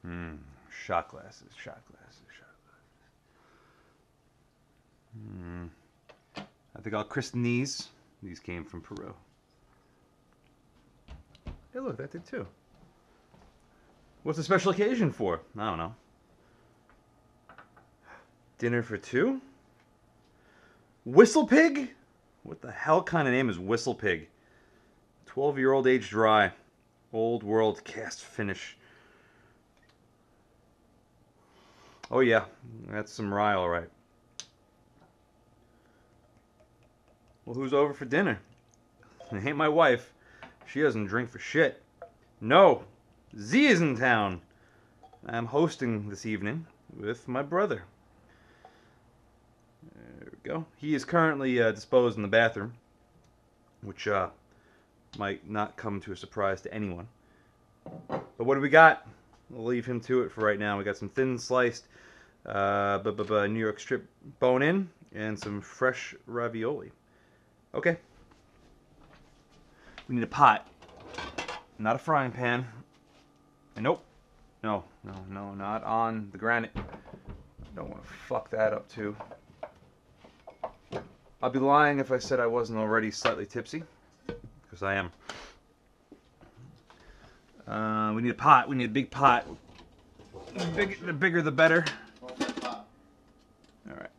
Hmm. Shot glasses. Shot glasses. Shot glasses. Hmm. I think I'll christen these. These came from Peru. Hey, look, that did too. What's the special occasion for? I don't know. Dinner for two? Whistle Pig? What the hell kind of name is Whistle Pig? 12-year-old aged dry. Old world cast finish. Oh yeah, that's some rye, all right. Well, who's over for dinner? It ain't my wife. She doesn't drink for shit. No, Z is in town. I'm hosting this evening with my brother. There we go. He is currently disposed in the bathroom, which might not come to a surprise to anyone. But what do we got? We'll leave him to it for right now. We got some thin sliced New York strip bone in and some fresh ravioli. Okay. We need a pot, not a frying pan. And nope. No, not on the granite. Don't want to fuck that up too. I'll be lying if I said I wasn't already slightly tipsy, because I am. We need a pot. We need a big pot. The bigger the better. All right.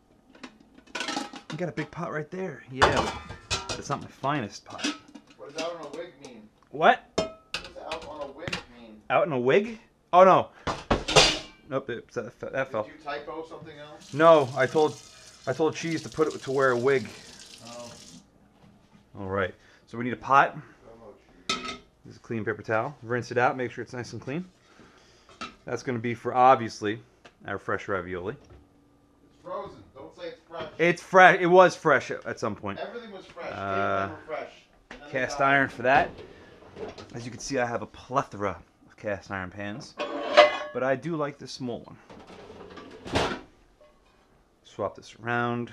You got a big pot right there. Yeah, but it's not my finest pot. What does out on a wig mean? What? What does out on a wig mean? Out in a wig? Oh no. Nope, that fell. Did you typo something else? No, I told Cheese to put it to wear a wig. Oh. All right. So we need a pot. This is a clean paper towel. Rinse it out. Make sure it's nice and clean. That's going to be for, obviously, our fresh ravioli. It's frozen. Don't say it's fresh. It's fresh. It was fresh at some point. Everything was fresh. Came fresh. Cast iron for that. As you can see, I have a plethora of cast iron pans. But I do like this small one. Swap this around.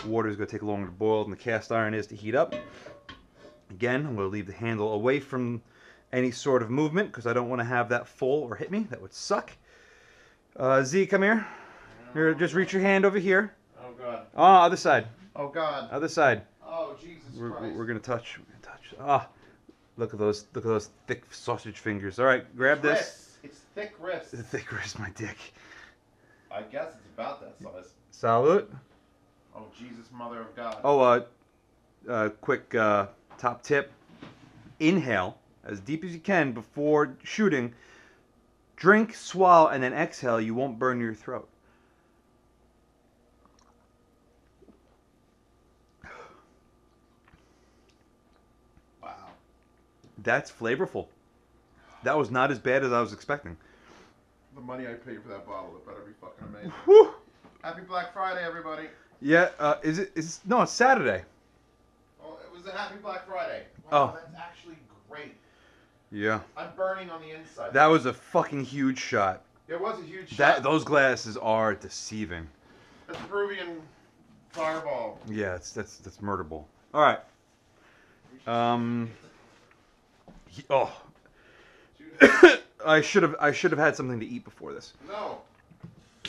Water is going to take longer to boil than the cast iron is to heat up. Again, I'm going to leave the handle away from any sort of movement because I don't want to have that full or hit me. That would suck. Z, come here. Here, just reach your hand over here. Oh, God. Oh, other side. Oh, God. Other side. Oh, Jesus Christ. We're going to touch. Ah, look at those thick sausage fingers. All right, grab this. Wrist. It's thick wrist. Thick wrist, my dick. I guess it's about that size. Salute. Oh, Jesus, Mother of God. Oh, quick top tip. Inhale as deep as you can before shooting. Drink, swallow, and then exhale. You won't burn your throat. Wow. That's flavorful. That was not as bad as I was expecting. The money I paid for that bottle, it better be fucking amazing. Whew. Happy Black Friday, everybody. Yeah, no, it's Saturday. Oh, it was a Happy Black Friday. Oh. Wow, that's actually great. Yeah. I'm burning on the inside. That was a fucking huge shot. It was a huge shot. Those glasses are deceiving. That's Peruvian Fireball. Yeah, that's murderable. All right. I should have had something to eat before this. No.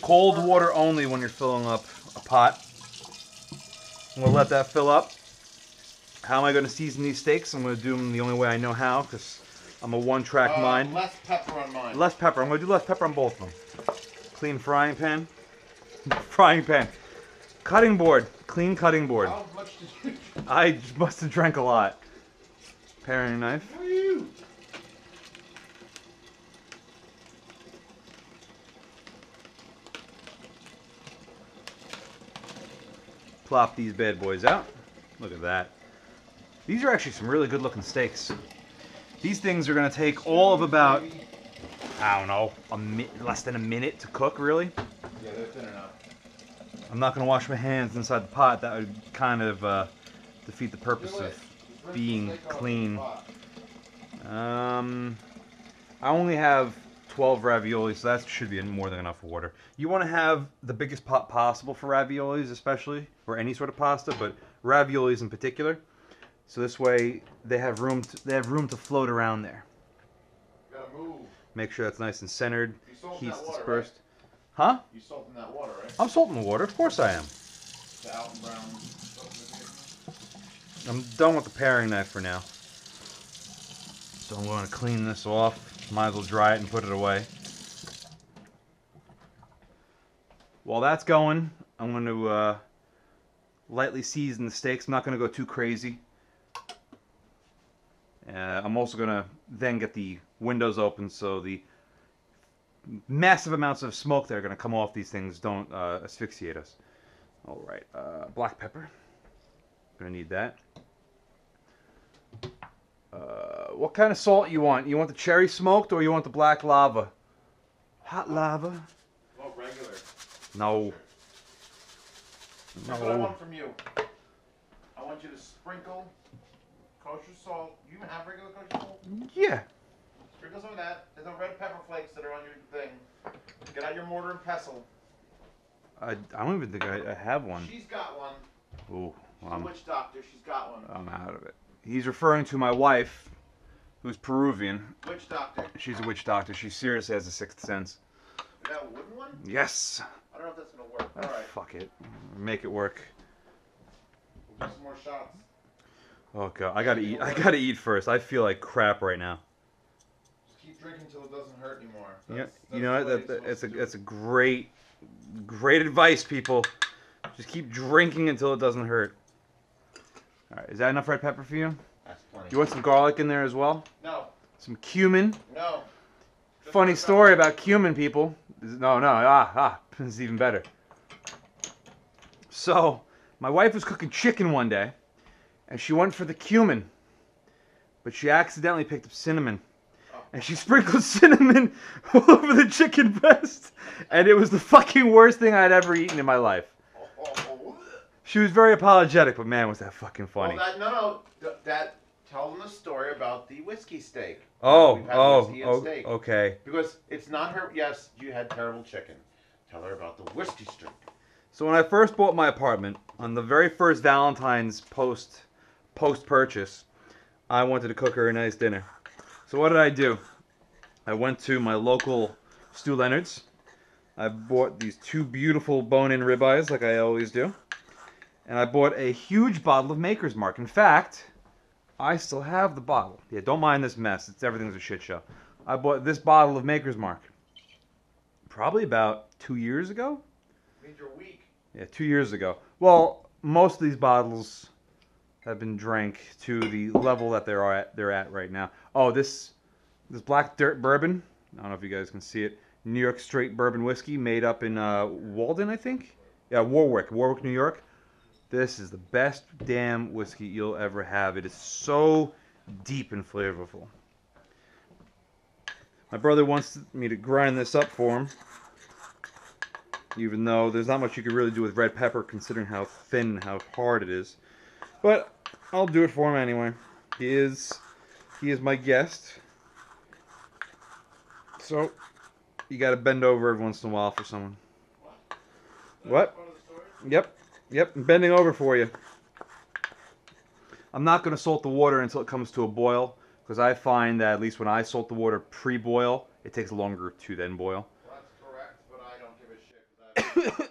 Cold water only when you're filling up a pot. I'm gonna let that fill up. How am I gonna season these steaks? I'm gonna do them the only way I know how, because I'm a one-track mind. Less pepper on mine. Less pepper. I'm gonna do less pepper on both of them. Clean frying pan. Frying pan. Cutting board. Clean cutting board. How much did you drink? I must have drank a lot. Paring knife. Woo! Plop these bad boys out. Look at that. These are actually some really good looking steaks. These things are going to take all of about, I don't know, less than a minute to cook, really. Yeah, they're thin enough. I'm not going to wash my hands inside the pot. That would kind of defeat the purpose of being clean. I only have 12 raviolis, so that should be more than enough water. You want to have the biggest pot possible for raviolis, especially, or any sort of pasta, but raviolis in particular. So this way they have room to float around there. You gotta move. Make sure that's nice and centered. You salting Heat's that water, dispersed. Huh? You salting that water, right? I'm salting the water. Of course I am. The Alton Brown. I'm done with the paring knife for now. So I'm going to clean this off. Might as well dry it and put it away. While that's going, I'm going to lightly season the steaks. I'm not going to go too crazy. I'm also going to then get the windows open so the massive amounts of smoke that are going to come off these things don't asphyxiate us. Alright, black pepper. Going to need that. What kind of salt you want? You want the cherry smoked or you want the black lava? Hot lava? Well, regular. No. That's what I want from you. I want you to sprinkle kosher salt. You even have regular kosher salt? Yeah. Sprinkle some of that. There's no red pepper flakes that are on your thing. Get out your mortar and pestle. I don't even think I have one. She's got one. Ooh, She's a witch doctor. She's got one. I'm out of it. He's referring to my wife, who's Peruvian. Witch doctor. She's a witch doctor. She seriously has a sixth sense. Is that a wooden one? Yes. I don't know if that's going to work. All right. Fuck it. Make it work. We'll do some more shots. Oh god, I gotta eat. I gotta eat first. I feel like crap right now. Just keep drinking until it doesn't hurt anymore. Yeah, That's you know the way what? it's It's a great advice, people. Just keep drinking until it doesn't hurt. All right, is that enough red pepper for you? That's plenty. You want some garlic in there as well? No. Some cumin. No. Just Funny red story pepper. about cumin, people. No, this is even better. So, my wife was cooking chicken one day, and she went for the cumin, but she accidentally picked up cinnamon. And she sprinkled cinnamon all over the chicken breast, and it was the fucking worst thing I'd ever eaten in my life. She was very apologetic, but man, was that fucking funny. Well, tell them the story about the whiskey steak. We've had whiskey and steak. Okay. Because it's not her. Yes, you had terrible chicken. Tell her about the whiskey steak. So when I first bought my apartment, on the very first Valentine's post-purchase, I wanted to cook her a nice dinner. So what did I do? I went to my local Stu Leonard's. I bought these two beautiful bone-in ribeyes, like I always do. And I bought a huge bottle of Maker's Mark. In fact, I still have the bottle. Yeah, don't mind this mess. Everything's a shit show. I bought this bottle of Maker's Mark probably about 2 years ago. Means you're weak. Yeah, 2 years ago. Well, most of these bottles have been drank to the level that they're at right now. Oh, this Black Dirt Bourbon. I don't know if you guys can see it. New York Straight Bourbon Whiskey, made up in Walden, I think. Yeah, Warwick, New York. This is the best damn whiskey you'll ever have. It is so deep and flavorful. My brother wants me to grind this up for him, even though there's not much you could really do with red pepper considering how thin and how hard it is. But I'll do it for him anyway. He is my guest. So you gotta bend over every once in a while for someone. What? Yep, I'm bending over for you. I'm not gonna salt the water until it comes to a boil, because I find that at least when I salt the water pre-boil, it takes longer to then boil. Well, that's correct, but I don't give a shit because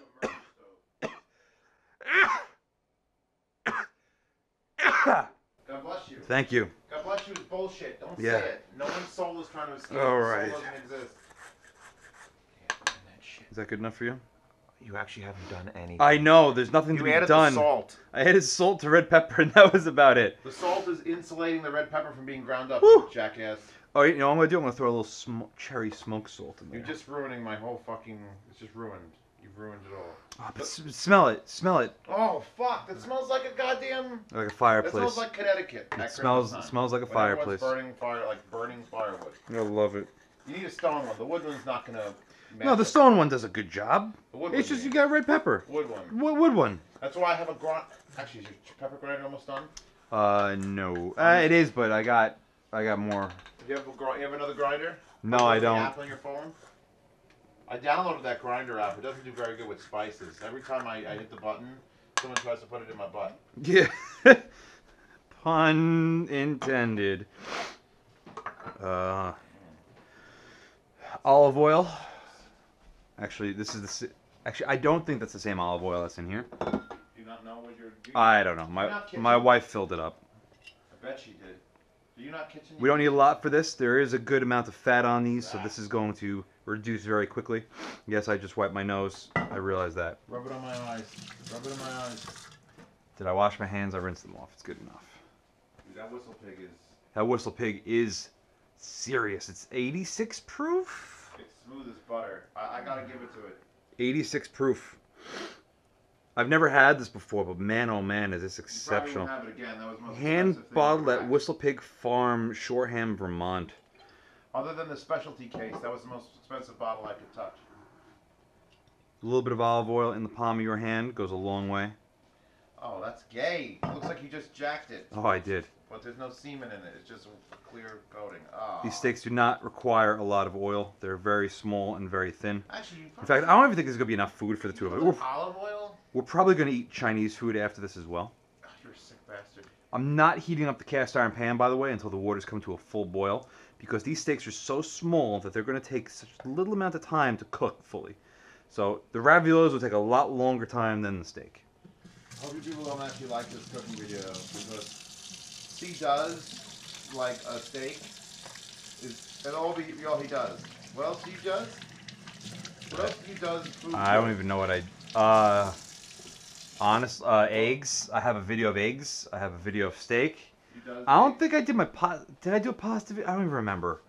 I have God bless you. Thank you. God bless you is bullshit. Don't Yeah. say it. No one's soul is trying to escape. All Your right. soul doesn't exist. Can't find that shit. Is that good enough for you? You actually haven't done anything. I know, there's nothing to You be added done. the salt. I added salt to red pepper and that was about it. The salt is insulating the red pepper from being ground up, Woo. you jackass. Oh, you know what I'm gonna do? I'm gonna throw a little cherry smoked salt in there. You're just ruining my whole fucking... It's just ruined. You've ruined it all. Oh, but smell it. Smell it. Oh, fuck. That smells like a goddamn... Like a That fireplace. smells like Connecticut. It at smells Christmas time. like a When fireplace. everyone's burning firewood. I love it. You need a stone one. The wood one's not gonna... No, the stone one does a good job. The wood It's one, just you you got red pepper. Wood one. Wood one. That's why I have a grind... Actually, is your pepper grinder almost done? No. It is, but I got more. Do you have another grinder? No, Or I the don't. app on your phone? I downloaded that grinder app. It doesn't do very good with spices. Every time I hit the button, someone tries to put it in my butt. Yeah. Pun intended. Olive oil. Actually, this is the. Actually, I don't think that's the same olive oil that's in here. Do you not know what you're? I don't know. My wife filled it up. I bet she did. Do you not kitchen? We don't need a lot for this. There is a good amount of fat on these, so this is going to reduce very quickly. Yes, I just wiped my nose. I realized that. Rub it on my eyes. Rub it on my eyes. Did I wash my hands? I rinsed them off. It's good enough. Dude, that Whistle Pig is. That Whistle Pig is serious. It's 86 proof. It's smooth as butter. I gotta give it to it. 86 proof. I've never had this before, but man, oh man, is this You exceptional. probably won't have it again. That was the most Hand expensive thing bottled I've at had. Whistle Pig Farm, Shoreham, Vermont. Other than the specialty case, that was the most expensive bottle I could touch. A little bit of olive oil in the palm of your hand goes a long way. Oh, that's gay. It looks like you just jacked it. Oh, I did. But there's no semen in it. It's just a clear coating. Oh. These steaks do not require a lot of oil. They're very small and very thin. Actually, In fact, I don't even think there's going to be enough food for the two of us. olive oil? We're probably going to eat Chinese food after this as well. Oh, you're a sick bastard. I'm not heating up the cast iron pan, by the way, until the water's come to a full boil, because these steaks are so small that they're going to take such a little amount of time to cook fully. So the raviolis will take a lot longer time than the steak. I hope you people don't actually like this cooking video, because he does like a steak. And all he does. What else he does? What else he does? Food I don't even know what eggs. I have a video of eggs. I have a video of steak. He does I don't think I did did I do a pasta video? I don't even remember.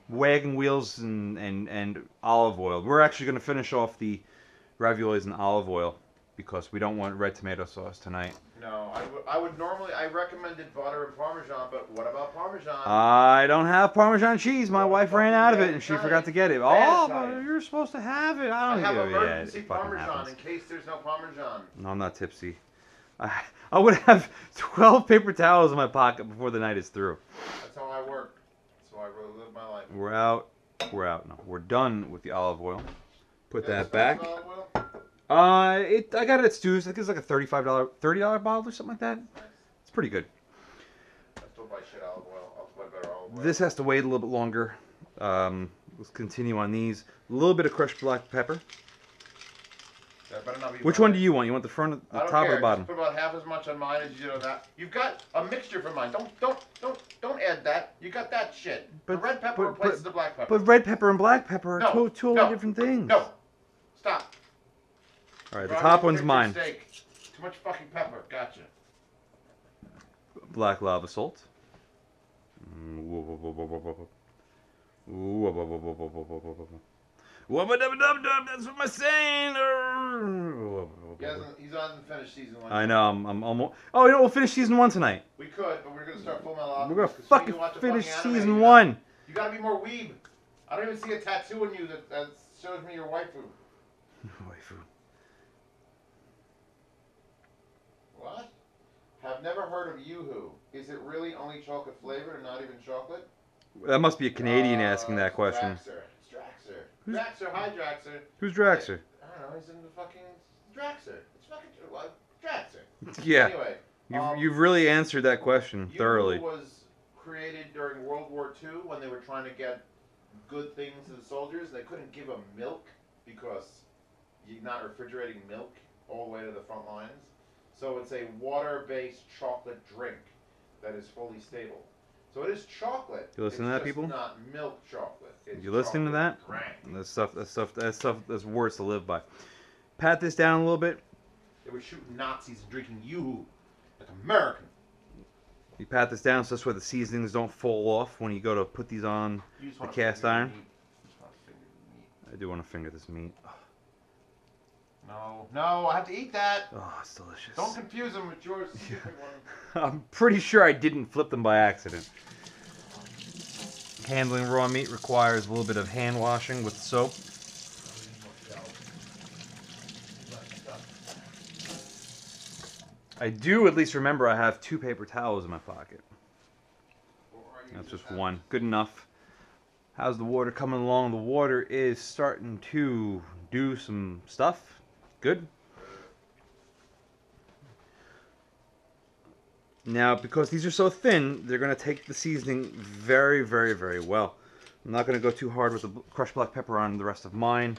Wagon wheels and olive oil. We're actually going to finish off the raviolis in olive oil because we don't want red tomato sauce tonight. No, I would normally, I recommended butter and Parmesan, but what about Parmesan? I don't have Parmesan cheese. My wife ran out of it and she Bad forgot to get it. Bad Oh, Italian. but you're supposed to have it. I I don't have give emergency it fucking Parmesan happens. in case there's no Parmesan. No, I'm not tipsy. I would have 12 paper towels in my pocket before the night is through. That's how I work. That's how I really live my life. We're out. We're out. No, we're done with the olive oil. Put You that have back. olive oil? I got it at Stu's. I think it's like a $30 bottle or something like that. Nice. It's pretty good. I still buy shit olive oil. I'll buy better olive oil. This has to wait a little bit longer. Let's continue on these. A little bit of crushed black pepper. That better not be Which mine. one do you want? You want the front, I the don't top, care. or the bottom? Just put about half as much on mine as you did on that. You've got a mixture for mine. Don't add that. You got that shit. The But- red pepper but- replaces the black pepper. But red pepper and black pepper are No, totally no, different things. No. Stop. All right, the You've top already one's picked your mine. steak. Too much fucking pepper. Gotcha. Black lava salt. Whoa, whoa, whoa, whoa, whoa, whoa. Whoa, whoa, whoa, whoa, whoa, whoa, whoa, whoa, whoa. Wubba-dubba-dub-dub, that's what I'm saying. He's on finished season 1. I know, I'm almost. Oh, you know, we'll finish season 1 tonight. We could, but we're gonna start Full Metal Alchemist. We're gonna 'cause when fucking you watch a finish fucking anime, season you 1. You gotta be more weeb. I don't even see a tattoo on you that shows me your waifu. Waifu. What? Have never heard of Yoo-Hoo. Is it really only chocolate flavored and not even chocolate? That must be a Canadian asking that question. Draxer. It's Draxer. Draxer, hi Draxer. Who's Draxer? I don't know, he's in the fucking Draxer. It's fucking what? Draxer. Yeah, Anyway, you've really answered that question Yoo-Hoo thoroughly. was created during World War II when they were trying to get good things to the soldiers. They couldn't give them milk because you're not refrigerating milk all the way to the front lines. So it's a water-based chocolate drink that is fully stable. So it is chocolate. You listening to that, people? It's not milk chocolate. It's You listening to that? chocolate drink. That's words to live by. Pat this down a little bit. They were shooting Nazis and drinking Yoo-Hoo like Americans. You pat this down so this way the seasonings don't fall off when you go to put these on You just the wanna cast finger the iron. meat. You just wanna finger the meat. I do want to finger this meat. No, I have to eat that. Oh, it's delicious. Don't confuse them with yours. Stupid one. I'm pretty sure I didn't flip them by accident. Handling raw meat requires a little bit of hand washing with soap. I do at least remember I have 2 paper towels in my pocket. That's just one. Good enough. How's the water coming along? The water is starting to do some stuff. Good. Now, because these are so thin, they're going to take the seasoning very, very, very well. I'm not going to go too hard with the crushed black pepper on the rest of mine.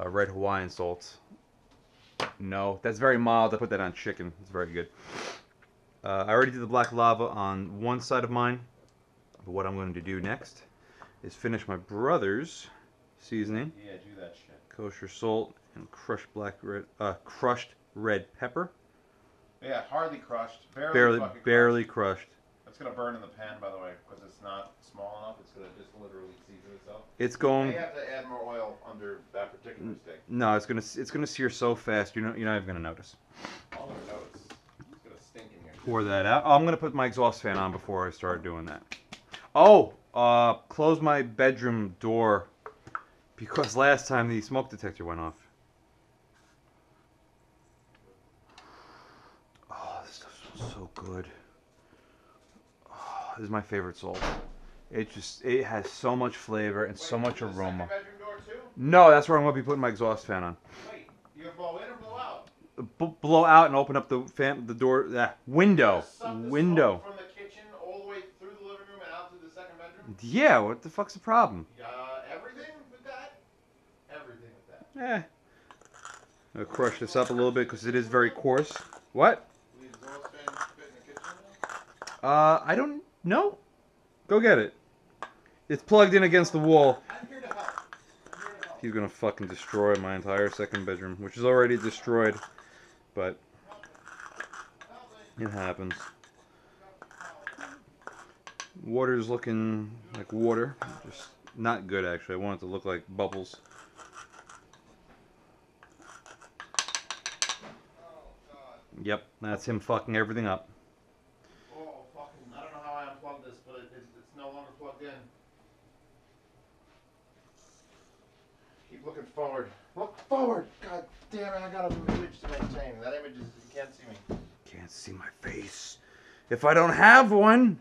Red Hawaiian salt. No, that's very mild. I put that on chicken. It's very good. I already did the black lava on one side of mine. But what I'm going to do next is finish my brother's seasoning. Yeah, do that shit. Kosher salt and crushed red pepper. Yeah, hardly crushed. Barely Barely crushed. crushed. It's gonna burn in the pan, by the way, because it's not small enough. It's gonna just literally season itself. It's You going. may have to add more oil under that particular steak. No, it's gonna sear so fast. You're not even gonna notice. All I know it's gonna stink in here. Pour that out. Oh, I'm gonna put my exhaust fan on before I start doing that. Oh, close my bedroom door because last time the smoke detector went off. Oh, this stuff smells so good. Oh, this is my favorite salt. It has so much flavor and so much aroma. Second bedroom door too? No, that's where I'm gonna be putting my exhaust fan on. Wait, you gonna blow in or blow out? Blow out and open up the door. Window. Suck the Window. smoke from the kitchen all the way through the living room and out to the second bedroom? Yeah, what the fuck's the problem? Everything with that? Everything with that. I'll crush this up a little bit because it is very coarse. What? The exhaust fan fit in the kitchen? I don't know. Go get it. It's plugged in against the wall. I'm here to help. I'm here to help. He's gonna fucking destroy my entire second bedroom, which is already destroyed. But it happens. Water's looking like water. Just not good, actually. I want it to look like bubbles. Yep, that's him fucking everything up. Oh, fucking, I don't know how I unplugged this, but it's no longer plugged in. Keep looking forward. Look forward! God damn it, I got an image to maintain. That image is, you can't see me. Can't see my face. If I don't have one.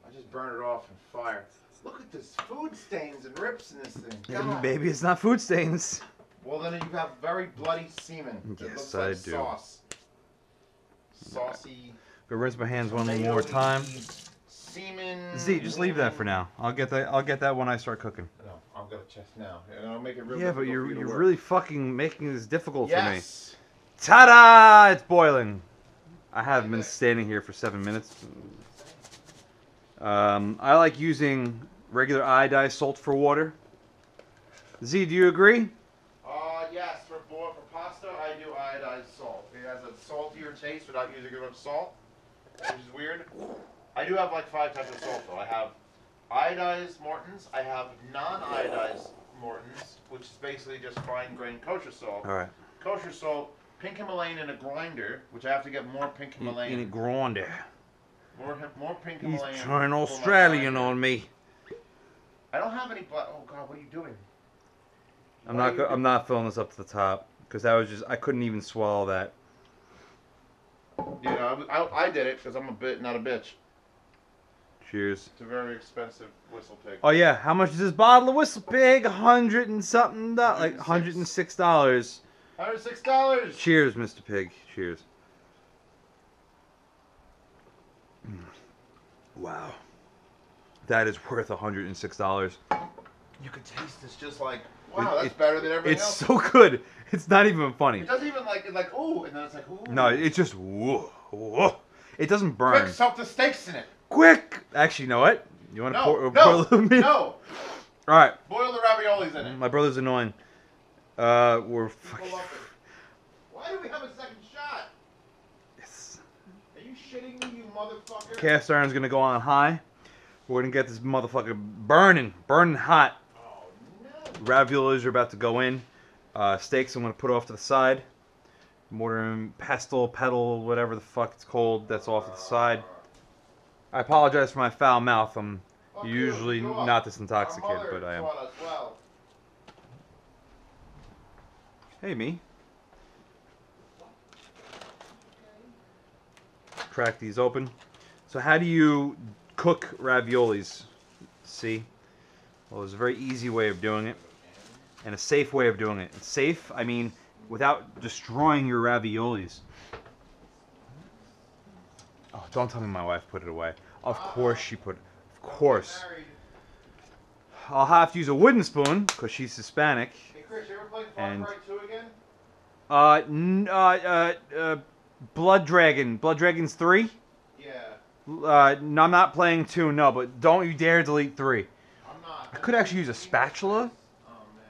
I just burned it off in fire. Look at this food stains and rips in this thing. God. Maybe it's not food stains. Well, then you have very bloody semen. It Yes, looks like I do. Sauce. Saucy. Go rinse my hands one tomato-y more time. Semen. Z, just leave that for now. I'll get that when I start cooking. No, I'm gonna check now, and I'll make it real Yeah, but difficult you're for you to you're work. really fucking making this difficult for me. Yes. Ta-da! It's boiling. I haven't been standing here for 7 minutes. I like using regular iodized salt for water. Z, do you agree? Yes. For pasta, I do iodized salt. It has a saltier taste without using as much salt, which is weird. I do have like 5 types of salt though. I have iodized Morton's. I have non-iodized Morton's, which is basically just fine-grained kosher salt. All right. Kosher salt, pink Himalayan in a grinder, which I have to get more pink Himalayan. In a grande. More pink He's Himalayan. trying for my Australian grinder. on me. I don't have any black. Oh God, what are you doing? I'm not filling this up to the top because I couldn't even swallow that. You know, I did it because I'm not a bitch. Cheers. It's a very expensive whistle pig. Oh yeah, how much is this bottle of Whistle Pig? $100 and something, like $106. $106. Cheers, Mr. Pig. Cheers. Wow, that is worth $106. You could taste this just like, wow, that's better than everything It's else. so good. It's not even funny. It doesn't even like, it's like, ooh, and then it's like, ooh. No, it's just whoa, whoa. It doesn't burn. Quick, soak the steaks in it. Quick! Actually, you know what? You want to No, pour a no, little meat? no. All right. Boil the raviolis in it. My brother's annoying. We're People fucking. love it. Why do we have a second shot? Yes. Are you shitting me, you motherfucker? Cast iron's gonna go on high. We're gonna get this motherfucker burning hot. Oh no. Raviolis are about to go in. Steaks I'm gonna put off to the side. Mortar and pestle, pedal, whatever the fuck it's called, that's off to the side. I apologize for my foul mouth. I'm Fuck usually you. Go not up. this intoxicated, Our mother but I am. taught us well. Hey, me. Crack these open. So how do you cook raviolis? See? Well, there's a very easy way of doing it. And a safe way of doing it. And safe, I mean, without destroying your raviolis. Oh, don't tell me my wife put it away. Of course she put it. Of course. Married. I'll have to use a wooden spoon because she's Hispanic. Hey Chris, you ever played Far And Cry 2 again? Blood Dragon. Blood Dragons 3? Yeah. No, I'm not playing 2, no, but don't you dare delete 3. I'm not. I could actually use a spatula. Oh man.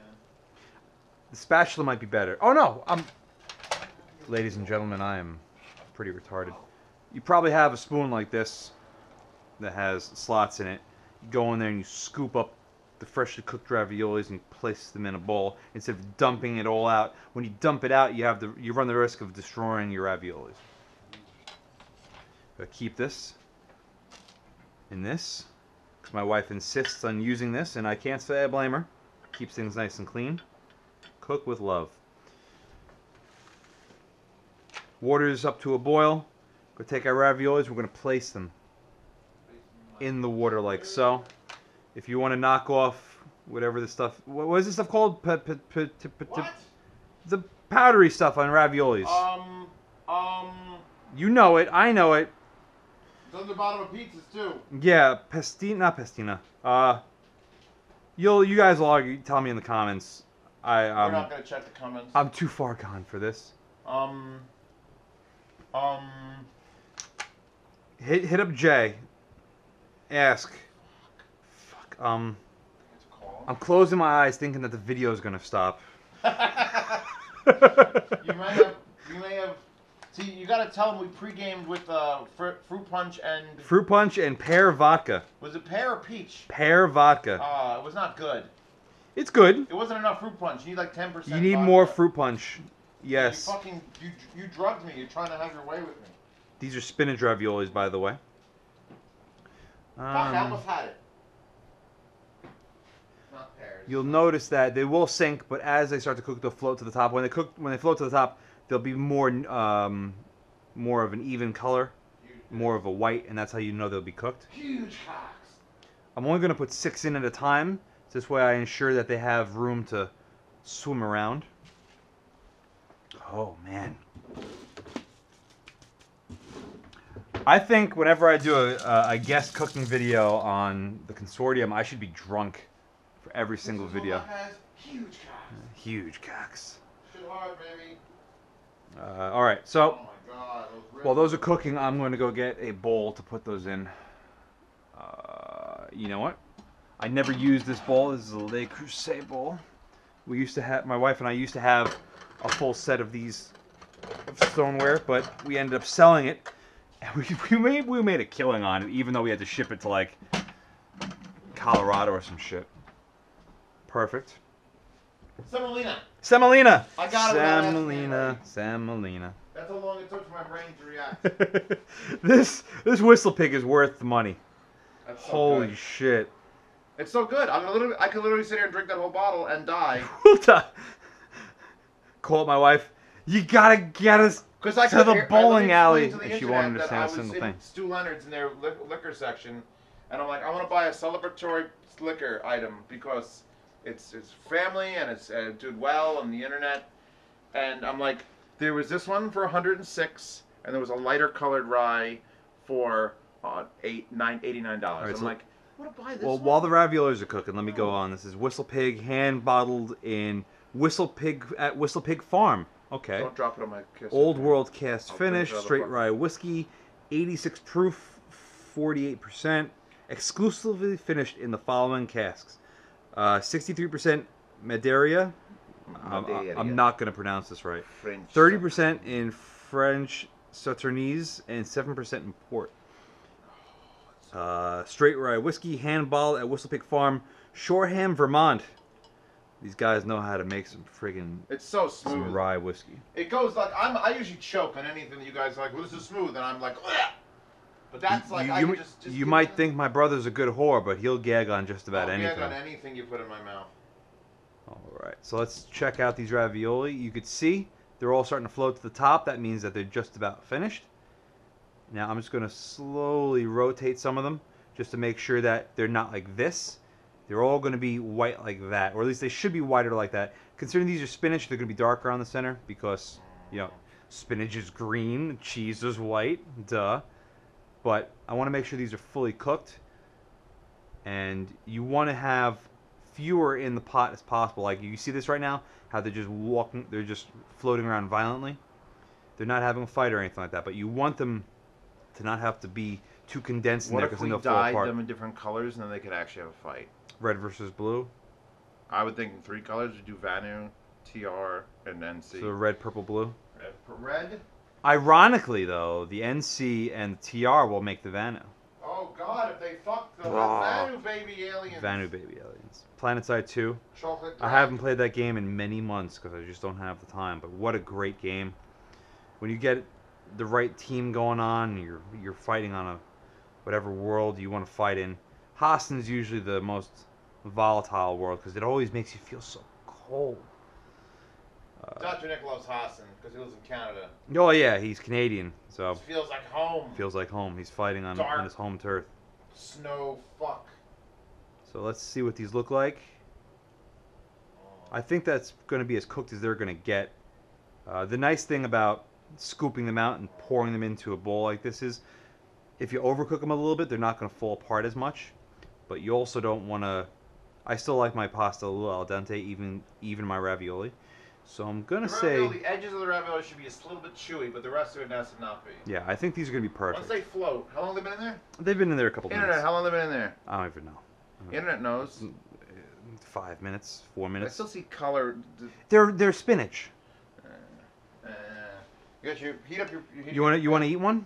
The spatula might be better. Oh no, ladies and gentlemen, I am pretty retarded. You probably have a spoon like this that has slots in it. You go in there and you scoop up the freshly cooked raviolis and you place them in a bowl instead of dumping it all out. When you dump it out, you run the risk of destroying your raviolis. But keep this in this because my wife insists on using this, and I can't say I blame her. Keeps things nice and clean. Cook with love. Water's up to a boil. We're going to take our raviolis. We're going to place them in the water like so. If you want to knock off whatever the stuff... What is this stuff called? What? The powdery stuff on raviolis. You know it. I know it. It's on the bottom of pizzas too. Yeah, pestina. Not pestina. You guys will argue. Tell me in the comments. We're not gonna check the comments. I'm too far gone for this. Hit up Jay. Ask. Fuck. I'm closing my eyes, thinking that the video is gonna stop. You may have. See, you gotta tell them we pre-gamed with fruit punch and. Fruit punch and pear vodka. Was it pear or peach? Pear vodka. It was not good. It's good. It wasn't enough fruit punch. You need like 10%. You need vodka. more fruit punch. Yes. You drugged me. You're trying to have your way with me. These are spinach raviolis, by the way. Fuck, I almost had it. Not pears. You'll notice that they will sink, but as they start to cook, they'll float to the top. When they float to the top, they'll be more of an even color, more of a white, and that's how you know they'll be cooked. Huge cocks. I'm only going to put 6 in at a time. So this way I ensure that they have room to swim around. Oh, man. I think whenever I do a guest cooking video on the consortium, I should be drunk for every single video. Has huge cocks. Huge cocks. Shit hard, baby. All right, so Oh my god. while those are cooking, I'm going to go get a bowl to put those in. You know what? I never used this bowl. This is a Le Creuset bowl. We used to have, my wife and I used to have a full set of these stoneware, but we ended up selling it. And we made a killing on it, even though we had to ship it to like Colorado or some shit. Perfect. Semolina. Semolina. I got it without asking Semolina. Semolina. That's how long it took for my brain to react. This whistle pig is worth the money. That's so Holy good. shit. It's so good. I could literally sit here and drink that whole bottle and die. Call up my wife. You gotta get us Because I to the could- bowling I alley. explained to the And she won't internet that understand I a was single in thing. Stu Leonard's in their liquor section, and I'm like, I want to buy a celebratory liquor item because it's family and it's did well on the internet, and I'm like, there was this one for 106, and there was a lighter colored rye for $89. right, I'm so- like, I want to buy this. Well, one. while the raviolis are cooking, let me go on. This is Whistle Pig, hand bottled in Whistle Pig at Whistle Pig Farm. Okay. Don't drop it on my kiss. Old World cast I'll finish, finish the other straight part. rye whiskey, 86 proof, 48%, exclusively finished in the following casks: 63% Madeira. Madeira. I'm not going to pronounce this right. French. 30% in French Sauternes and 7% in port. Straight rye whiskey, hand bottled at Whistle Pig Farm, Shoreham, Vermont. These guys know how to make some friggin' It's so some smooth. rye whiskey. It goes like I usually choke on anything that you guys are like. Well, this is smooth, and I'm like, ugh. But that's like I can just you give might it- think my brother's a good whore, but he'll gag on just about I'll anything. gag on anything you put in my mouth. All right, so let's check out these ravioli. You could see they're all starting to float to the top. That means that they're just about finished. Now I'm just going to slowly rotate some of them just to make sure that they're not like this. They're all going to be white like that, or at least they should be whiter like that. Considering these are spinach, they're going to be darker on the center because, you know, spinach is green, cheese is white, duh. But I want to make sure these are fully cooked. And you want to have fewer in the pot as possible. Like you see this right now, how they're just floating around violently. They're not having a fight or anything like that, but you want them to not have to be too condensed in What there if because we then they'll fall dyed apart. them in different colors and then they could actually have a fight? Red versus blue. I would think in 3 colors. We do Vanu, TR, and NC. So red, purple, blue. Red? Ironically, though, the NC and the TR will make the Vanu. Oh God! If they fuck the Ah. Vanu baby aliens. Vanu baby aliens. PlanetSide 2. Chocolate. I haven't played that game in many months because I just don't have the time. But what a great game! When you get the right team going on, you're fighting on a whatever world you want to fight in. Hostin's usually the most volatile world because it always makes you feel so cold. Dr. Nick loves Hassan because he lives in Canada. Oh yeah, he's Canadian, so It feels like home. feels like home. He's fighting on Dark. his home turf. Snow fuck. So let's see what these look like. I think that's going to be as cooked as they're going to get. The nice thing about scooping them out and pouring them into a bowl like this is, if you overcook them a little bit, they're not going to fall apart as much. But you also don't want to. I still like my pasta a little al dente, even my ravioli. So I'm gonna The edges of the ravioli should be a little bit chewy, but the rest of it has to not be. yeah, I think these are gonna be perfect. Once they float, how long have they been in there? They've been in there a couple Internet, minutes. how long have they been in there? I don't even know. Internet knows. 5 minutes, 4 I minutes. still see color. They're spinach. You got your heat up your. You wanna eat one?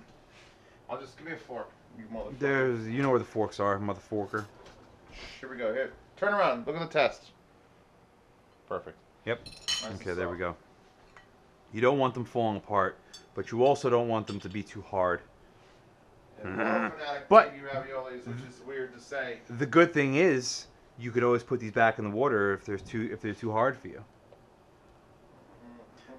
I'll just give me a fork. You motherfucker. There's you know where the forks are, mother forker. Here we go. Here, turn around. Look at the test. Perfect. Yep. Nice and Okay, there we soft. go. You don't want them falling apart, but you also don't want them to be too hard. Yeah, we're all fanatic But- baby raviolis, which is weird to say. The good thing is, you could always put these back in the water if they're too hard for you.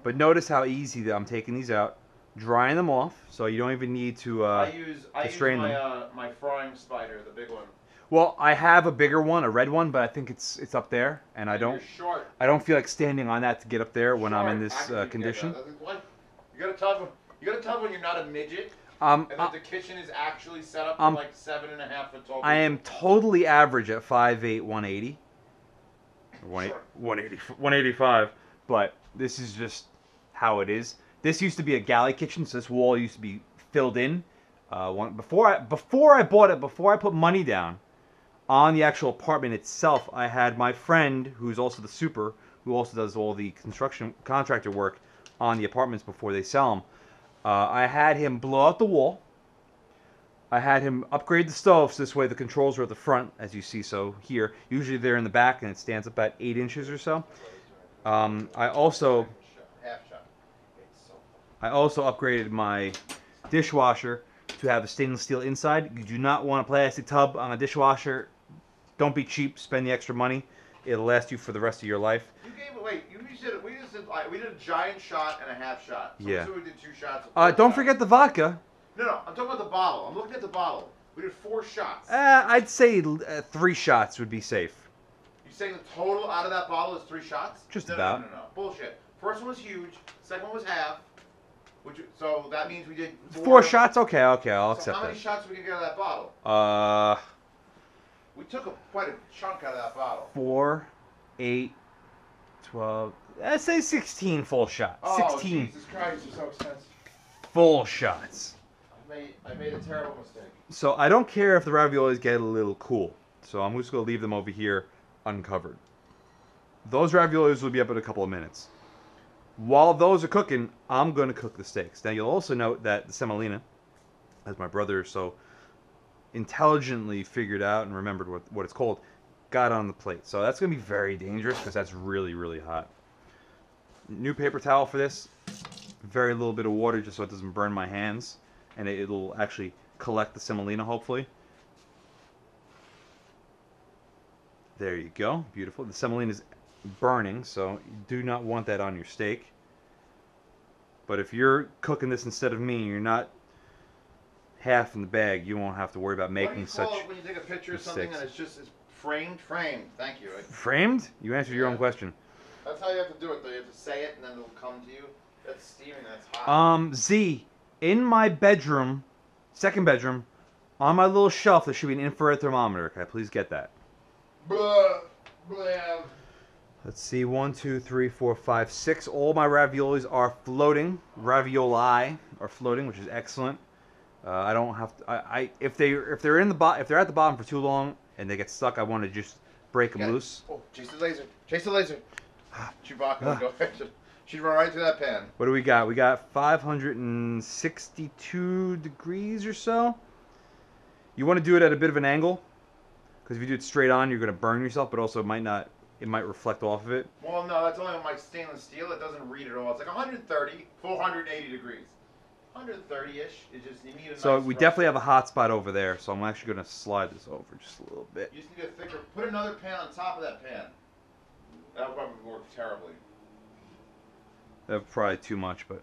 But notice how easy that I'm taking these out, drying them off, so you don't even need to. I use strain my frying spider, the big one. Well, I have a bigger one, a red one, but I think it's up there, and I You're don't short. feel like standing on that to get up there when I'm in Short. this Actually, condition. What? You gotta tell them. You gotta tell them when you're not a midget, Um, and that the kitchen is actually set up for um, like 7.5 foot tall. I am people. totally average at 5'8", 180. Sure. 185, but this is just how it is. This used to be a galley kitchen, so this wall used to be filled in. Before I bought it, before I put money down on the actual apartment itself, I had my friend, who's also the super, who also does all the construction contractor work on the apartments before they sell them. I had him blow out the wall. I had him upgrade the stove so this way the controls are at the front, as you see so here. Usually they're in the back and it stands up at 8 inches or so. I also Half shot. It's so upgraded my dishwasher to have a stainless steel inside. You do not want a plastic tub on a dishwasher. Don't be cheap. Spend the extra money. It'll last you for the rest of your life. You gave wait. We did a giant shot and a half shot. So Yeah. So we did 2 shots. and 4 Don't shots. forget the vodka. No, I'm talking about the bottle. I'm looking at the bottle. We did 4 shots. I'd say 3 shots would be safe. You saying the total out of that bottle is 3 shots? Just no, about. No. Bullshit. First one was huge. Second one was half. So that means we did 4 shots? Okay, I'll So accept how many that. shots did we get out of that bottle? Uh, We took quite a chunk out of that bottle. 4, 8, 12. Let's say 16 full shots. Oh, 16 Jesus Christ, you're so expensive. full shots. I made a terrible mistake. So I don't care if the raviolis get a little cool. So I'm just going to leave them over here uncovered. Those raviolis will be up in a couple of minutes. While those are cooking, I'm going to cook the steaks. Now you'll also note that the semolina, as my brother so intelligently figured out and remembered what it's called, got on the plate. So that's going to be very dangerous because that's really, really hot. New paper towel for this. Very little bit of water just so it doesn't burn my hands. And it'll actually collect the semolina, hopefully. There you go. Beautiful. The semolina is burning, so you do not want that on your steak. But if you're cooking this instead of me, you're not half in the bag, you won't have to worry about making such What do you call it when you take a picture of something mistakes. and it's framed? Framed. Thank you. Framed? You answered your own question. That's how you have to do it, though. You have to say it and then it'll come to you. That's steaming. That's hot. Z, in my bedroom, second bedroom, on my little shelf, there should be an infrared thermometer. Can I please get that? Blah, Blam. Let's see, 1, 2, 3, 4, 5, 6. All my raviolis are floating. Ravioli are floating, which is excellent. I don't have to. If they're at the bottom for too long and they get stuck, I want to just break them loose. Oh, chase the laser! Chase the laser! Chewbacca will go. She'd run right through that pan. What do we got? We got 562 degrees or so. You want to do it at a bit of an angle, because if you do it straight on, you're going to burn yourself, but also it might not. It might reflect off of it. Well, no, that's only on my stainless steel. It doesn't read at all. It's like 130, 480 degrees. 130-ish. It just you need a So nice we rough- definitely have a hot spot over there. So I'm actually going to slide this over just a little bit. You just need a thicker. Put another pan on top of that pan. That would probably work terribly. That's probably too much, but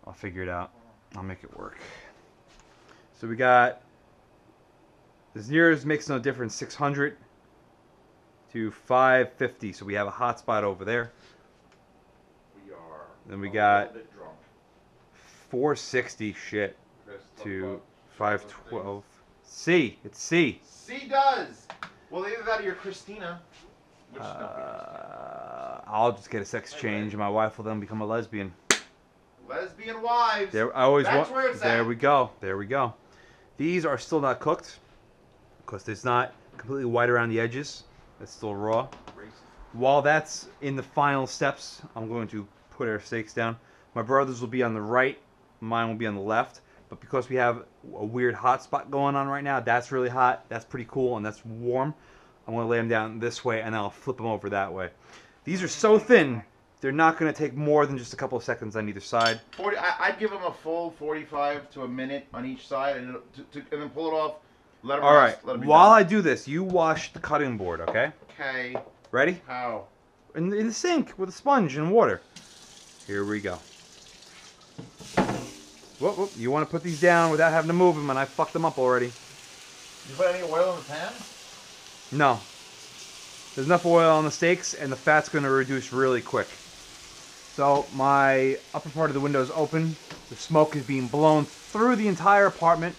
I'll figure it out. I'll make it work. So we got this nearest makes no difference. 600 to 550. So we have a hot spot over there. We are. Then we a got little bit drunk. 460 shit Chris, to talk about 512. C. It's C. C does. Well, either that or your Christina. Which I'll just get a sex change, and my wife will then become a lesbian. lesbian wives. There, I always That's want. where it's There at. we go. There we go. These are still not cooked because it's not completely white around the edges. It's still raw. While that's in the final steps, I'm going to put our steaks down. My brother's will be on the right. Mine will be on the left. But because we have a weird hot spot going on right now, that's really hot. That's pretty cool, and that's warm. I'm going to lay them down this way, and then I'll flip them over that way. These are so thin, they're not going to take more than just a couple of seconds on either side. 40. I'd give them a full 45 to a minute on each side, and then pull it off. Let them All right. rest. Let 'em be While done. I do this, you wash the cutting board, okay? Okay. Ready? How? In the sink with a sponge and water. Here we go. Whoop, whoop. You want to put these down without having to move them, and I fucked them up already. You put any oil in the pan? No. There's enough oil on the steaks, and the fat's going to reduce really quick. So my upper part of the window is open. The smoke is being blown through the entire apartment.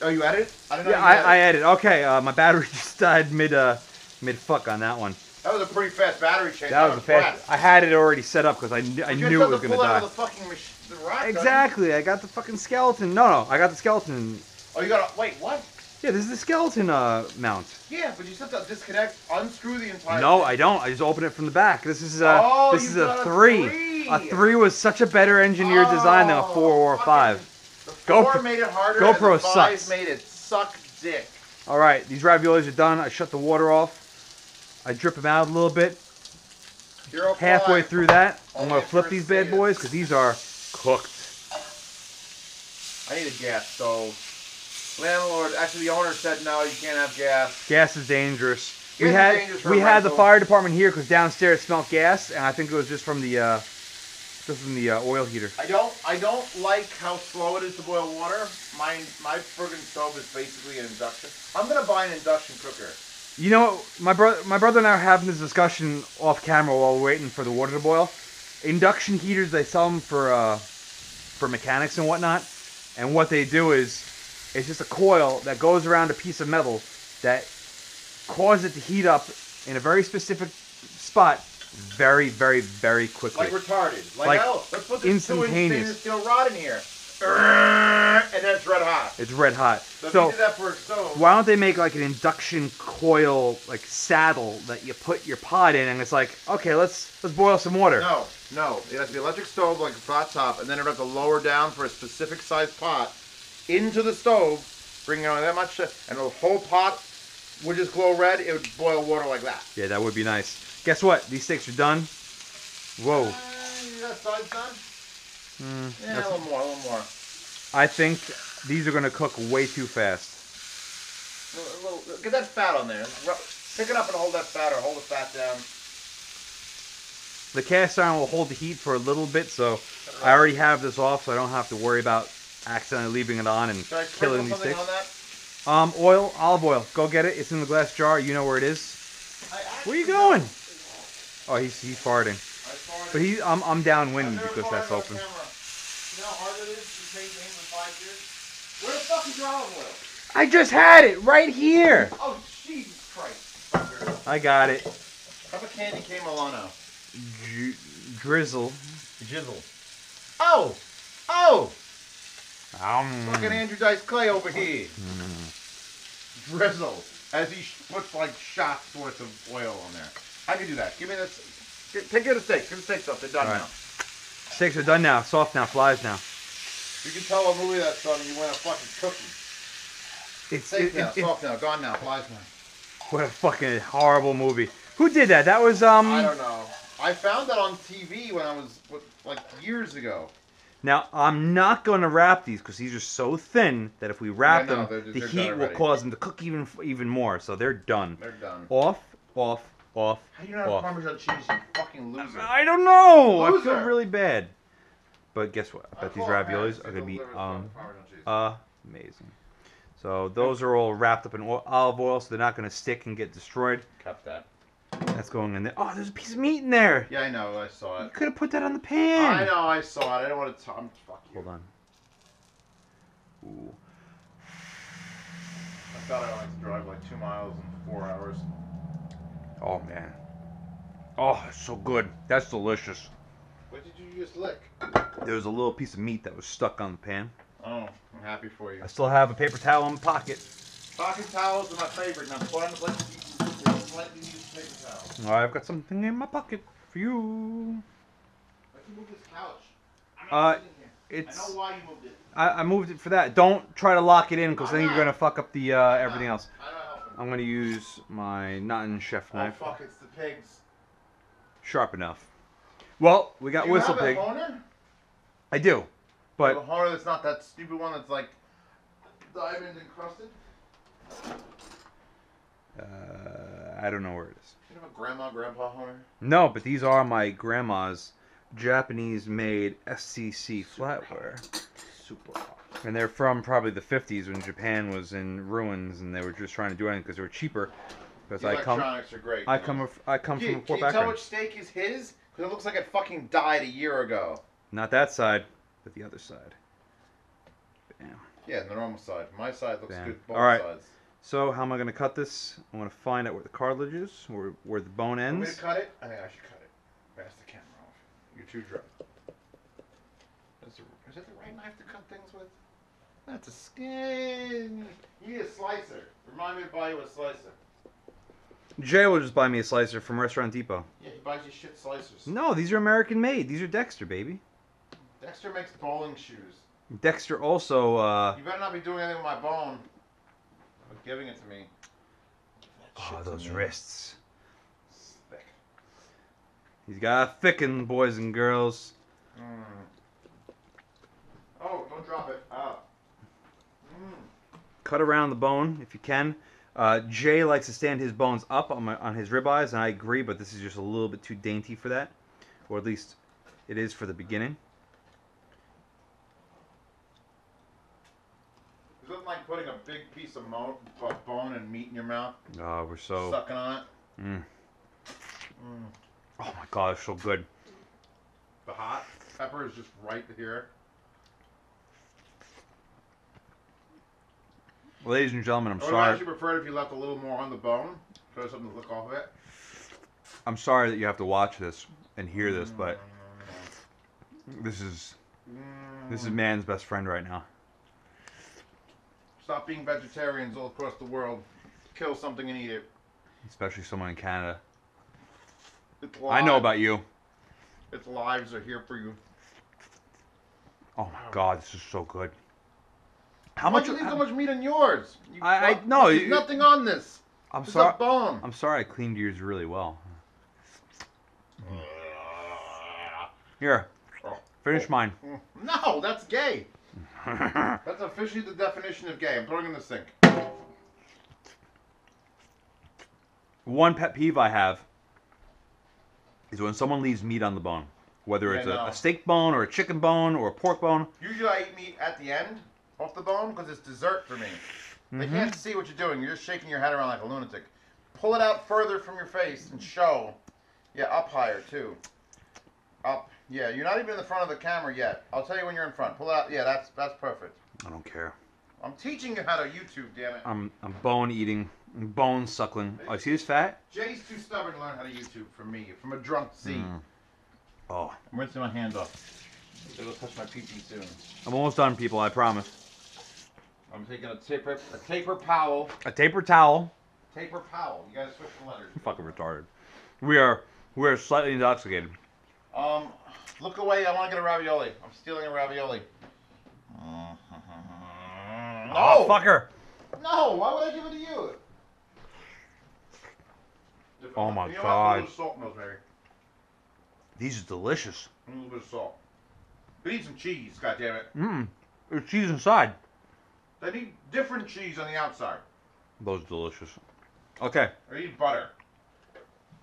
Oh, you added it? I didn't know Yeah, you I added. Okay, my battery just died mid fuck on that one. That was a pretty fast battery change. That was a fast. I had it already set up because I knew it was going to die. Out of the fucking the rack, Exactly. I got the fucking skeleton. No, I got the skeleton. Oh, you gotta wait. What? Yeah, this is the skeleton mount. Yeah, but you still have to disconnect, unscrew the entire. No, thing. I don't. I just open it from the back. This is Oh, this you've is a got a 3. three. A 3 was such a better engineered design than a 4 or a fucking- 5. The 4 GoPro- made it harder. GoPro and the 5 sucks. made it suck dick. All right, these raviolis are done. I shut the water off. I drip them out a little bit. Hero Halfway 5. through that, I'm Only gonna flip first these bad status. boys because these are cooked. I need a gas stove. Landlord, actually the owner said no, you can't have gas. Gas is dangerous. Gas is dangerous for we a had the rental. fire department here because downstairs smelled gas, and I think it was just from the oil heater. I don't like how slow it is to boil water. My friggin' stove is basically an induction. I'm gonna buy an induction cooker. You know, my brother and I are having this discussion off camera while we're waiting for the water to boil. Induction heaters, they sell them for mechanics and whatnot, and what they do is it's just a coil that goes around a piece of metal that causes it to heat up in a very specific spot very, very, very quickly. Like retarded. Like oh, let's put this 2-inch instantaneous. stainless steel rod in here. And then it's red hot. It's red hot. So if So you did that for a stove. why don't they make like an induction coil like saddle that you put your pot in, and it's like, okay, let's boil some water. No. It has to be electric stove, like a flat top, and then it has to lower down for a specific size pot into the stove, bring on that much, and the whole pot would just glow red. It would boil water like that. Yeah, that would be nice. Guess what? These steaks are done. Whoa. You got sides done? Yeah, a that's- little more, a little more. I think these are going to cook way too fast. Get that fat on there. Pick it up and hold that fat, or hold the fat down. The cast iron will hold the heat for a little bit, so I already have this off, so I don't have to worry about accidentally leaving it on and Should I sprinkle killing these something steaks. on that? Oil, olive oil. Go get it. It's in the glass jar. You know where it is. Where you going? Oh, he's farting. But I'm downwind because that's open. You know how hard it is to take things in 5 years? Where the fuck is your olive oil? I just had it right here. Oh, Jesus Christ. I got it. Have a candy cane Milano. Drizzle. Jizzle. Oh! Oh! Um, Fucking Andrew Dice Clay over here. Drizzle. As he puts like shots worth of oil on there. I can do that. Give me this. Take care of the steak. Give the steaks up. They're done now. Steaks are done now. Soft now. Flies now. You can tell what movie that's on and you want a fucking cookie. Steak now. Soft now. Gone now. Flies now. What a fucking horrible movie. Who did that? That was I don't know. I found that on TV when I was like years ago. Now I'm not going to wrap these because these are so thin that if we wrap Yeah, no, them, they're the heat done will already. cause them to cook even more. So they're done. They're done. Off, off, off. How do you not have off. Parmesan cheese, you fucking loser? I don't know. I feel Loser. really bad. But guess what? I bet these call raviolis parents are to going to be deliver some Parmesan cheese. amazing. So those are all wrapped up in olive oil, so they're not going to stick and get destroyed. Kept that. That's going in there. Oh, there's a piece of meat in there. Yeah, I know. I saw You it. could have put that on the pan. I know. I saw it. I don't want to. Fuck you. Hold on. Ooh. I thought I wanted to drive like 2 miles in 4 hours. Oh man. Oh, it's so good. That's delicious. What did you just lick? There was a little piece of meat that was stuck on the pan. Oh, I'm happy for you. I still have a paper towel in my pocket. Pocket towels are my favorite. Now, let's slightly use paper towels. All right, I've got something in my pocket for you. Let's move this couch. I'm not sitting here. It's. I know why you moved it. I moved it for that. Don't try to lock it in because then I'm you're not. gonna fuck up the everything else. I'm not helping. I'm gonna use my Nottin chef Oh, knife. fuck, it's the pigs. Sharp enough. Well, we got Do you Whistle have Pig. a Honer? I do, A but Honer that's not that stupid one that's like diamond encrusted? I don't know where it is. You have a grandpa Honer? No, but these are my grandma's Japanese-made SCC flatware. Super hot. And they're from probably the 50s when Japan was in ruins and they were just trying to do anything because they were cheaper. Because The electronics are great. I come from Can a you poor tell background. which steak is his? Because it looks like it fucking died a year ago. Not that side, but the other side. Bam. Yeah, the normal side. My side looks Damn. good both All right. sides. So how am I going to cut this? I want to find out where the cartilage is, where the bone Want me ends. to cut it? I think I should cut it. Pass the camera off. You're too dry. Is that the right knife to cut things with? That's a skin. You need a slicer. Remind me to buy you a slicer. Jay will just buy me a slicer from Restaurant Depot. Yeah, he buys you shit slicers. No, these are American made. These are Dexter, baby. Dexter makes bowling shoes. Dexter also, You better not be doing anything with my bone. But giving it to me. oh, those me. wrists. It's thick. He's got a thicken, boys and girls. Mm. Oh, don't drop it. Ah. Cut around the bone if you can. Jay likes to stand his bones up on his ribeyes, and I agree, but this is just a little bit too dainty for that. Or at least it is for the beginning. Is it like putting a big piece of bone and meat in your mouth? Oh, we're so... Sucking on it? Mm. Oh my god, it's so good. The hot pepper is just right here. Ladies and gentlemen, I'm I would sorry. actually prefer it if you left a little more on the bone. So there's something to lick off of it. I'm sorry that you have to watch this and hear this, but this is man's best friend right now. Stop being vegetarians all across the world. Kill something and eat it. Especially someone in Canada. It's I know about you. Its lives are here for you. Oh my god, this is so good. How much? You leave so much meat on yours? You I fuck. no. There's nothing on this. I'm It's sorry. a bone. I'm sorry. I cleaned yours really well. Here, finish mine. No, that's gay. That's officially the definition of gay. I'm throwing it in the sink. One pet peeve I have is when someone leaves meat on the bone, whether Yeah, it's no. a steak bone or a chicken bone or a pork bone. Usually I eat meat at the end, off the bone, because it's dessert for me. They can't see what you're doing. You're just shaking your head around like a lunatic. Pull it out further from your face and show. Yeah, up higher too. Up. Yeah, you're not even in the front of the camera yet. I'll tell you when you're in front. Pull it out. Yeah, that's perfect. I don't care. I'm teaching you how to YouTube, damn it. I'm bone eating Bone suckling. Oh, you see this fat? Jay's too stubborn to learn how to YouTube from me, from a drunk C. Oh. I'm rinsing my hand off. It'll touch my pee-pee soon. I'm almost done, people, I promise. I'm taking a taper Powell. A taper towel. Taper Powell. You gotta switch the letters. I'm fucking retarded. We are slightly intoxicated. Look away. I want to get a ravioli. I'm stealing a ravioli. Oh, No! fucker. No! Why would I give it to you? Oh my You know what? God. A little salt, Rosemary. These are delicious. A little bit of salt. We need some cheese, goddammit. There's cheese inside. They need different cheese on the outside. Those are delicious. Okay. I need butter.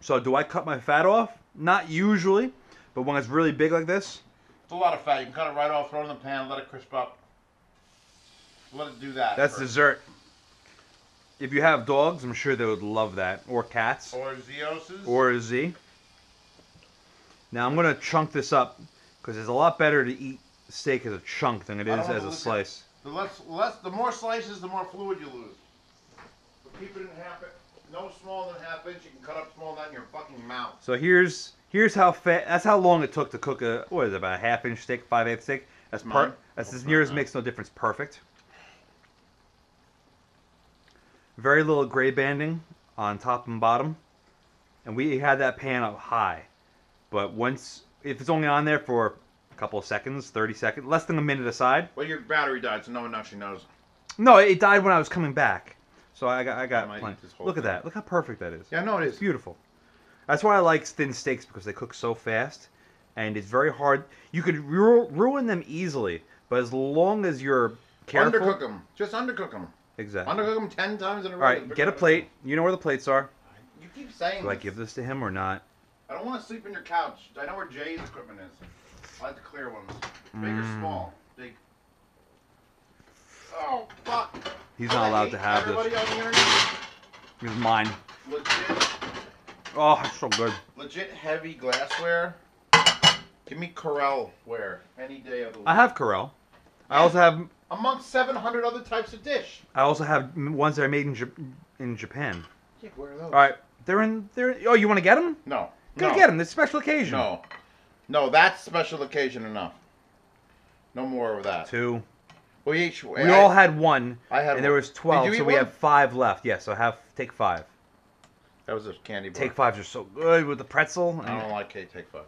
So do I cut my fat off? Not usually, but when it's really big like this, It's a lot of fat. You can cut it right off, throw it in the pan, let it crisp up. Let it do that. that's first. dessert. If you have dogs, I'm sure they would love that. Or cats. Or Zeoses. Or a Z. Now I'm going to chunk this up because it's a lot better to eat steak as a chunk than it I is don't want as to a lose it. slice. The more slices, the more fluid you lose. But keep it in no smaller than half inch. You can cut up smaller than that in your fucking mouth. So here's how fat. That's how long it took to cook a what is it, about a half-inch steak, 5/8 steak. That's Mine? That's Oh, as near as mine. makes no difference. Perfect. Very little gray banding on top and bottom, and we had that pan up high. But if it's only on there for a couple of seconds, 30 seconds, less than a minute aside. Well, your battery died, so no one actually knows. No, it died when I was coming back. So I got might plenty. eat this whole Look at thing. that. Look how perfect that is. Yeah, no, it It's is. beautiful. That's why I like thin steaks because they cook so fast, and it's very hard. You could ruin them easily, but as long as you're careful. Undercook them. Just undercook them. Exactly. Undercook them 10 times in a All row. right, get a plate. You know where the plates are. You keep saying Do I this. give this to him or not? I don't want to sleep in your couch. I know where Jay's equipment is. I like the clear ones. Big or small? Big. Oh, fuck. He's not allowed to have Everybody this. on the internet, This is mine. legit, Oh, it's so good. legit heavy glassware. Give me Corel ware any day of the week. I have Corel. I also have Amongst 700 other types of dish. ones that are made in Japan. Yeah, where are those? All right, they're in. Oh, you want to get them? No. Go No. get them. It's a special occasion. No. No, that's special occasion enough. No more of that. 2. We each. We all had 1. I had and there one. was 12, Did you so eat we one? have 5 left. Yeah, so take 5. That was a candy bar. Take 5s are so good with the pretzel. I don't like take 5s.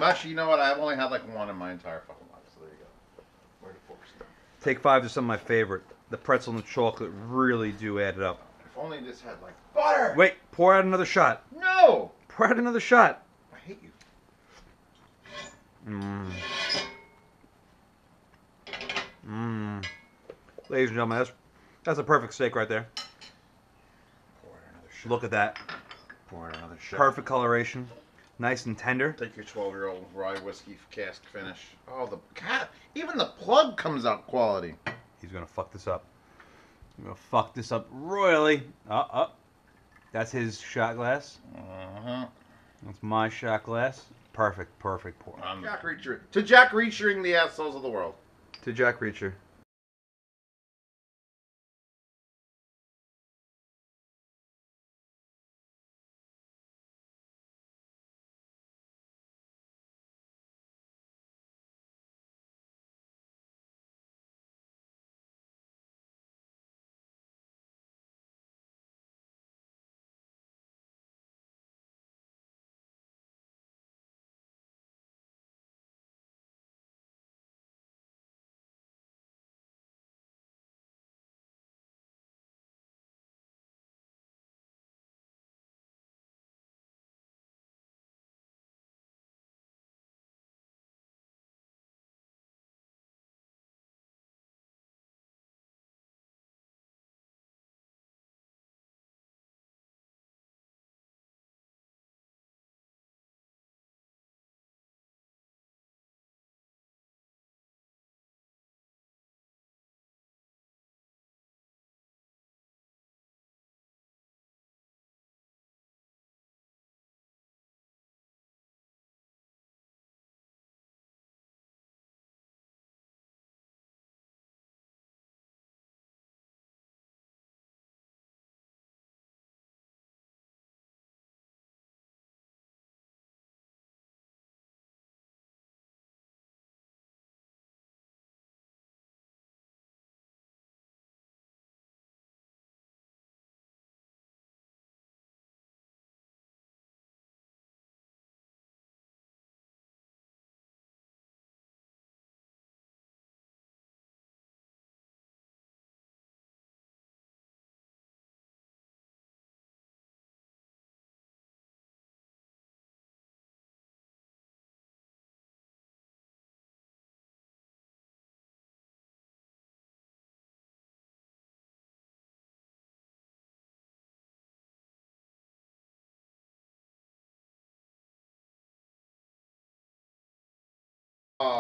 Actually, you know what? I've only had like one in my entire fucking life, so there you go. Where the forks now? Take 5s are some of my favorite. The pretzel and the chocolate really do add it up. If only this had like butter. Wait, pour out another shot. No. Pour out another shot. I hate you. Ladies and gentlemen, that's a perfect steak right there. Pour out another shot. Look at that. Pour out another shot. Perfect coloration. Nice and tender. Take your 12-year-old rye whiskey cask finish. Oh, even the plug comes out quality. He's going to fuck this up. I'm going to fuck this up royally. That's his shot glass. Uh-huh. That's my shot glass. Perfect pour. Jack Reacher. To Jack Reachering the assholes of the world. To Jack Reacher.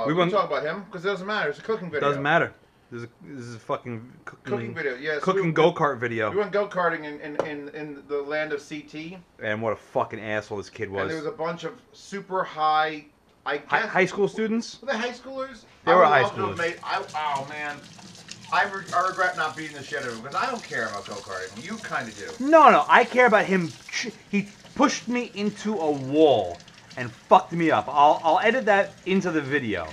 We We went- talk about him because it doesn't matter. It's a cooking video. Doesn't matter. This is a fucking Cooking video. Yes. cooking go-kart video. We went go-karting in the land of CT, And what a fucking asshole this kid and there was. was a bunch of super high, I guess, High school students? were they high schoolers? They were I would high love to have schoolers. oh man, I regret not beating the shit out of him because I don't care about go-karting. You kind of do. No. I care about him. He pushed me into a wall and fucked me up. I'll edit that into the video.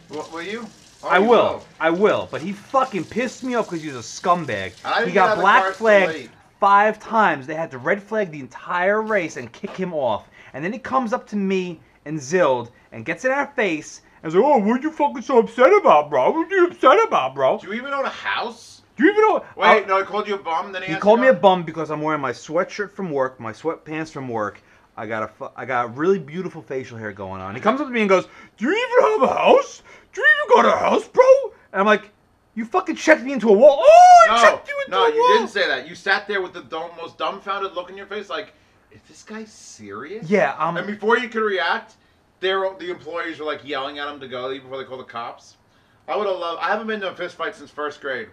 Will you? Oh, I you will. I will. But he fucking pissed me off because he was a scumbag. And I didn't He get out got of the black car till flagged late. 5 times. They had to red flag the entire race and kick him off. And then he comes up to me and Zild and gets in our face and says, "Oh, what you fucking so upset about, bro? What you upset about, bro? Do you even own a house? Do you even know?" Wait, no, he called you a bum. Then He asked called you me a out? bum because I'm wearing my sweatshirt from work, my sweatpants from work. I got a really beautiful facial hair going on. He comes up to me and goes, "Do you even have a house? Do you even got a house, bro?" And I'm like, "You fucking checked me into a wall." Oh, I checked you into a wall. you didn't say that. You sat there with the most dumbfounded look in your face, like, is this guy serious? Yeah, And before you could react, the employees were like yelling at him to go before they called the cops. I would have loved. I haven't been to a fist fight since first grade.